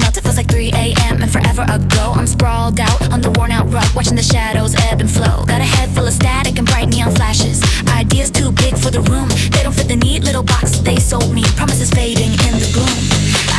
melt, it feels like 3 a.m. and forever ago. I'm sprawled out on the worn out rug, watching the shadows ebb and flow. Got a head full of static and bright neon flashes. Ideas too big for the room, they don't fit the neat little box that they sold me. Promises fading in the gloom.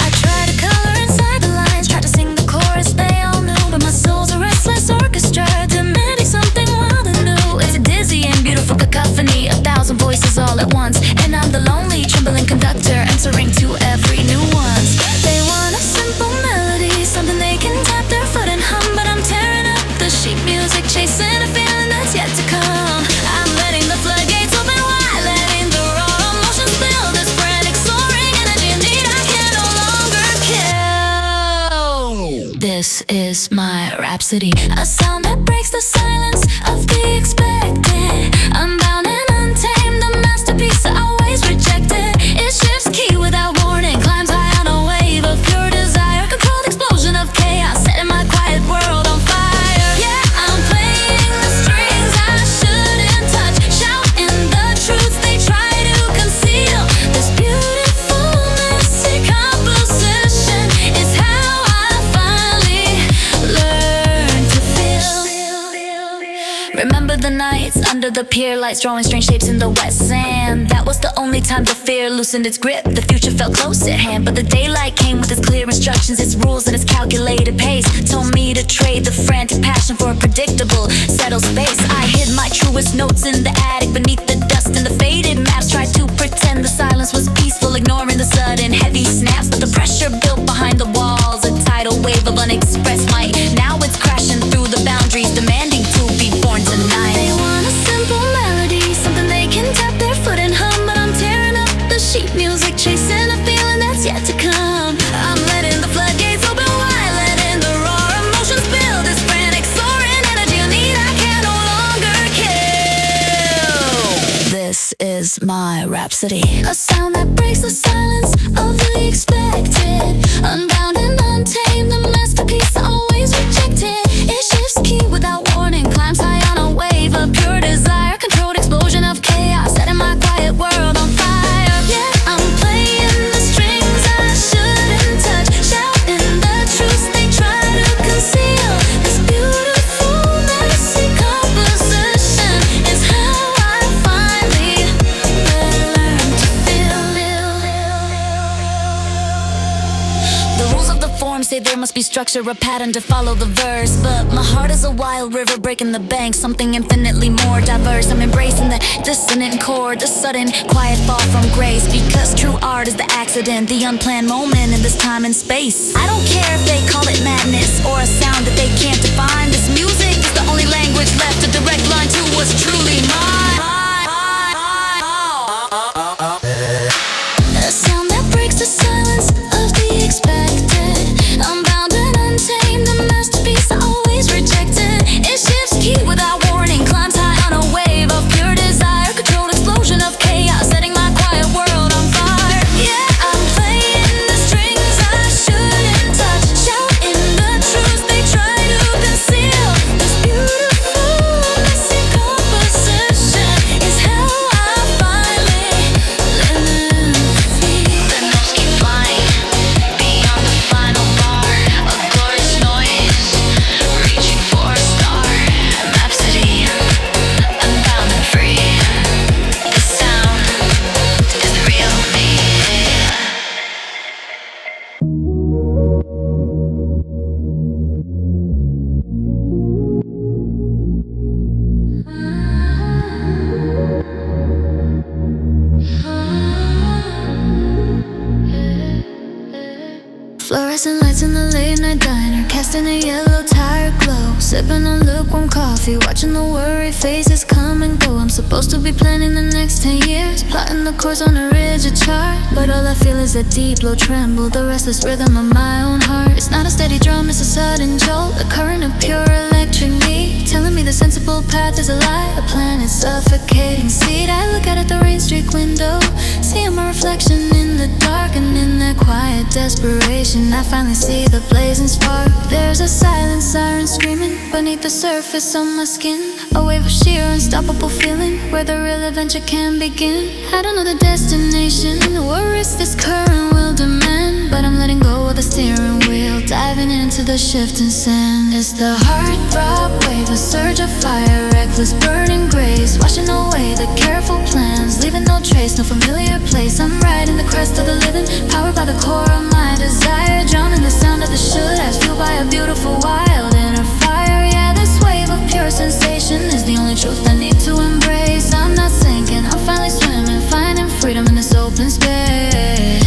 I try to color inside the lines, try to sing the chorus they all knew, but my soul's a restless orchestra, demanding something wild and new. It's a dizzying, beautiful cacophony, 1,000 voices all at once, and I'm the lonely, trembling conductor, answering to every new one. They want a simple melody, something they can tap their foot and hum, but I'm tearing up the sheet music, chasing a feeling that's yet to come. I'm letting the floodgates open wide, letting the raw emotions spill, this frantic soaring energy indeed I can no longer kill. This is my rhapsody, a sound that breaks the silence of the expected. Unbound and untamed, a masterpiece I always rejected. It shifts key without warning, climbs high on a wave of pure desire, controlled explosion of chaos, setting my quiet world on fire. Yeah, I'm playing the strings I shouldn't touch, shouting the truths they try to conceal. This beautiful messy composition is how I finally learned to feel. Remember the nights under the pier lights, drawing strange shapes in the wet sand. That was the only time the fear loosened its grip. The future felt close at hand, but the daylight came with its clear instructions, its rules and its calculated pace. Told me to trade the frantic passion for a predictable, settled space. I hid my truest notes in the attic, beneath the dust and the faded maps. Tried to pretend the silence was peaceful, ignoring the sudden heavy snaps, but the pressure built behind the walls, a tidal wave of unexpressed might. Now it's crashing through the boundaries, demanding to be born tonight. They want a simple melody, something they can tap their foot and hum, but I'm tearing up the sheet music, chasing a feeling that's yet to come. I'm letting the floodgates open wide, letting the raw emotions build, this frantic soaring energy I need I can no longer kill. This is my rhapsody, a sound that breaks the silence of the expected. Unbound and untamed, a masterpiece I always rejected. It shifts key without warning, climbs high on a wave of pure desire, controlled explosion of chaos, setting my quiet world on fire. Yeah, I'm playing the strings I shouldn't touch, shouting the truths they try to conceal. This beautiful messy composition is how I finally learned to feel. The rules of the form say there must be structure, a pattern to follow the verse, but my heart is a wild river breaking the bank, something infinitely more diverse. I'm embracing the dissonant chord, the sudden quiet fall from grace, because true art is the accident, the unplanned moment in this time and space. I don't care if they call it madness or a sound that they can't define. This music is the only language left, a direct line to what's truly mine. A sound that breaks the silence of the expected. Unbound and untamed, the masterpiece I always rejected. It shifts key without warning, climbs high on a wave of pure desire, controlled explosion of chaos, setting my quiet world on fire. Yeah, I'm playing the strings I shouldn't touch, shouting the truths they try to conceal. This beautiful messy composition is how I finally learned to feel. The notes keep flying beyond the final bar, a glorious noise, reaching for a star. Rhapsody, unbound and free. This sound is the real me. Fluorescent lights in the late night diner, casting a yellow tired glow. Sipping on lukewarm coffee, watching the worry faces come and go. I'm supposed to be planning the next 10 years, plotting the course on a rigid chart, but all I feel is a deep low tremble, the restless rhythm of my own heart. It's not a steady drum, it's a sudden jolt, a current of pure electric need, telling me the sensible path is a lie, a planet suffocating seed. I look out at the rain-streaked window, seeing my reflection in the dark, and in that quiet desperation I finally see the blazing spark. There's a silent siren screaming beneath the surface of my skin, a wave of sheer unstoppable feeling where the real adventure can begin. I don't know the destination, what risk this current will demand, but I'm letting go of the steering wheel, diving into the shifting sand. It's the heartthrob wave, a surge of fire, reckless burning grace, washing away the careful plans, leaving no trace, no familiar place. I'm riding the crest of the living, powered by the core of my desire, drowning the sound of the should-haves, fueled by a beautiful wild inner fire. Yeah, this wave of pure sensation is the only truth I need to embrace. I'm not sinking, I'm finally swimming, finding freedom in this open space.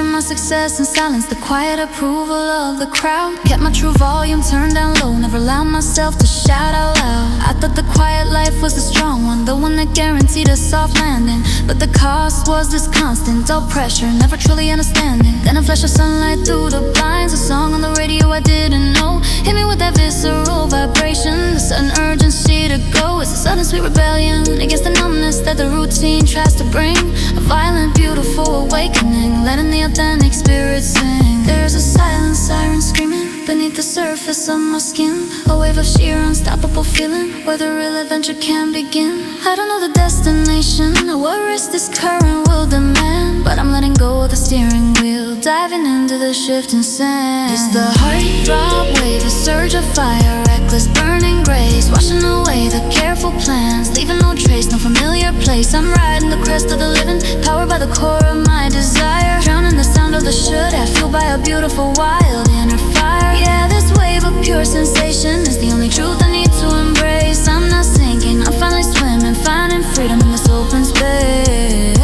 My success in silence, the quiet approval of the crowd. Kept my true volume turned down low, never allowed myself to shout out loud. I thought the quiet life was the strong one, the one that guaranteed a soft landing, but the cost was this constant, dull pressure, never truly understanding. Then a flash of sunlight through the blinds, a song on the radio I didn't know, hit me with that visceral vibration, the sudden urgency to go. It's a sudden sweet rebellion against the numbness that the routine tries to bring, a violent, beautiful awakening, letting the authentic spirit sing. There's a silent siren screaming beneath the surface of my skin, a wave of sheer unstoppable feeling, where the real adventure can begin. I don't know the destination or what risk this current will demand, but I'm letting go of the steering wheel, diving into the shifting sand. It's the heartthrob wave, a surge of fire, reckless burning grace, washing away the careful plans, leaving no trace, no familiar place. I'm riding the crest of the living, powered by the core of my desire, drowning the sound of the should-have, fueled by a beautiful wild inner fire. Yeah, this wave of pure sensation is the only truth I need to embrace. I'm not sinking, I'm finally swimming, finding freedom in this open space.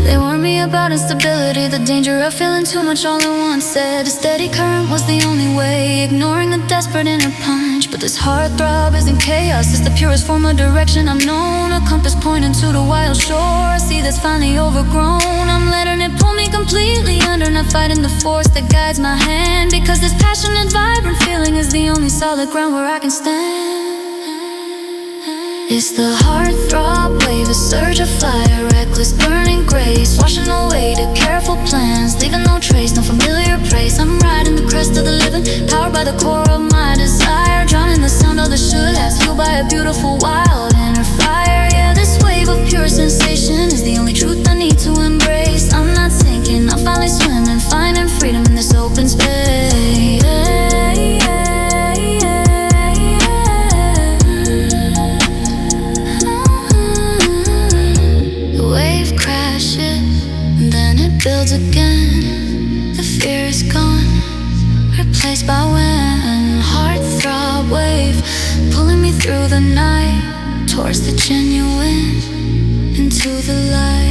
They warned me about instability, the danger of feeling too much all at once. Said a steady current was the only way, ignoring the desperate inner punch. But this heartthrob isn't chaos, it's the purest form of direction I've known, a compass pointing to the wild shore. I see that's finally overgrown, I'm letting it pull me completely under, not fighting the force that guides my hand, because this passionate, vibrant feeling is the only solid ground where I can stand. It's the heartthrob wave, a surge of fire, reckless burning grace, washing away the careful plans, leaving no trace, no familiar place. I'm riding the crest of the living, powered by the core of my desire, drowning the sound of the should-haves, fueled by a beautiful wild inner fire. Yeah, this wave of pure sensation is the only truth I need to embrace. I'm not sinking, I'm finally swimming, finding freedom in this open space. Builds again, the fear is gone, replaced by when. Heartthrob wave, pulling me through the night, towards the genuine, into the light.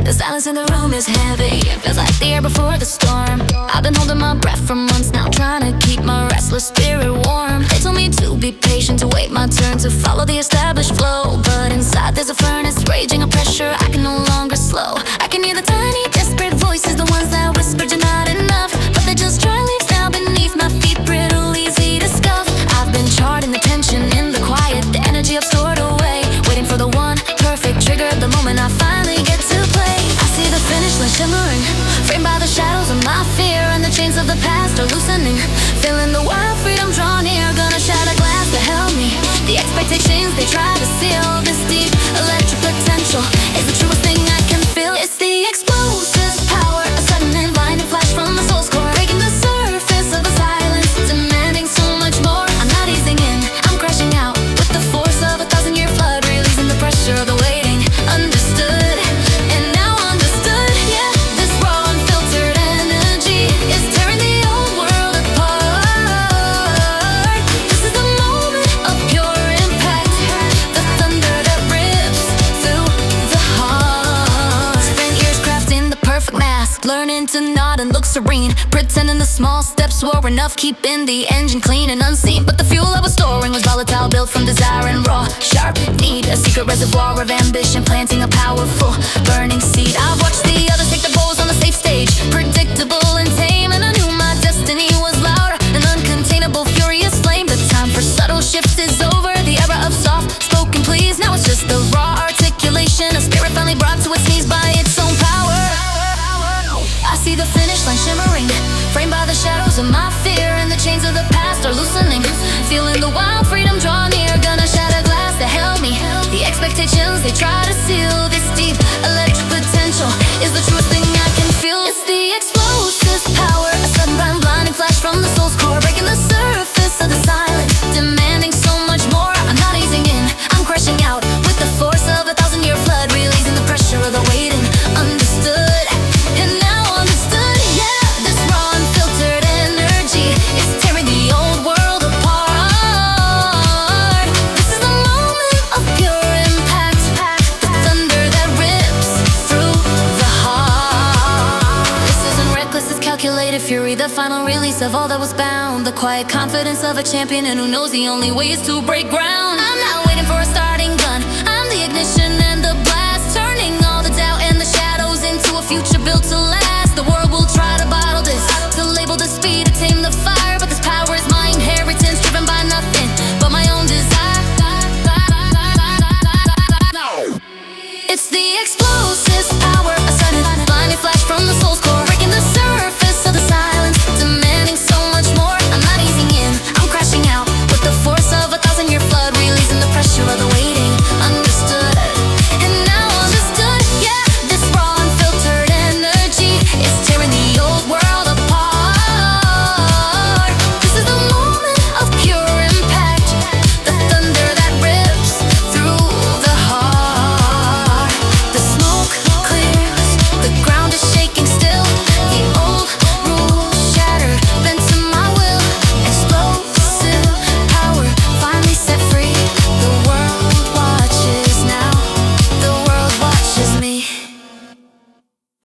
The silence in the room is heavy, it feels like the air before the storm. I've been holding my breath for months now, trying to keep my restless spirit warm. They told me to be patient, to wait my turn, to follow the established flow. But inside there's a furnace raging, a pressure I can no longer slow. I can hear the tiny, desperate voices, the ones that whispered you're not enough, but they just dry leaves now beneath my feet, brittle, easy to scuff. I've been charting the tension in the quiet, the energy I've stored away, waiting for the one perfect trigger, the moment I finally get to play. I see the finish line shimmering, framed by the shadows of my fear, and the chains of the past are loosening, feeling the wild freedom draw near. Gonna shatter glass to help me, the expectations they try to seal. This deep electric potential is the truest thing I can feel. It's the explosive power, a sudden and blinding flash from the soul's core, breaking the surface of the silence, demanding so much more. I'm not easing in, I'm crashing out with the force of 1,000-year flood, releasing the pressure of the waiting. Understood, and now understood. Yeah, this raw unfiltered energy is tearing the old world apart. This is the moment of pure impact, the thunder that rips through the heart. Spent years crafting the perfect mask, learning to nod and look serene, pretending the small steps were enough, keeping the engine clean and unseen. But the fuel I was storing was volatile, built from desire and raw, sharp need. A secret reservoir of ambition, planting a powerful, burning seed. I've watched the others take their bows on the safe stage, predictable and tame, and I knew my destiny was louder, an uncontainable, furious flame. The time for subtle shifts is over, the era of soft-spoken please. Now it's just the raw articulation, a spirit finally brought to its knees by its own power. I see the finish line shimmering, framed by the shadows of my fear, and the chains of the past are loosening. Feeling the wild freedom draw near, gonna shatter glass that held me. The expectations they try to seal, this deep electric potential is the truest thing I can feel. It's the explosive power, a sudden blinding flash from the soul's core, breaking the surface of the silence, demanding so much more. I'm not easing in, I'm crashing out with the force of a 1,000-year flood, releasing the pressure of the waiting. Understood, and now understood, yeah. This raw unfiltered energy is tearing the old world apart. This is the moment of pure impact, the thunder that rips through the heart. This isn't reckless, it's calculated fury, the final release of all that was bound, the quiet confidence of a champion, and who knows the only way is to break ground. I'm not waiting for a starting gun, I'm the ignition and the blast, turning all the doubt and the shadows into a future built to last. The world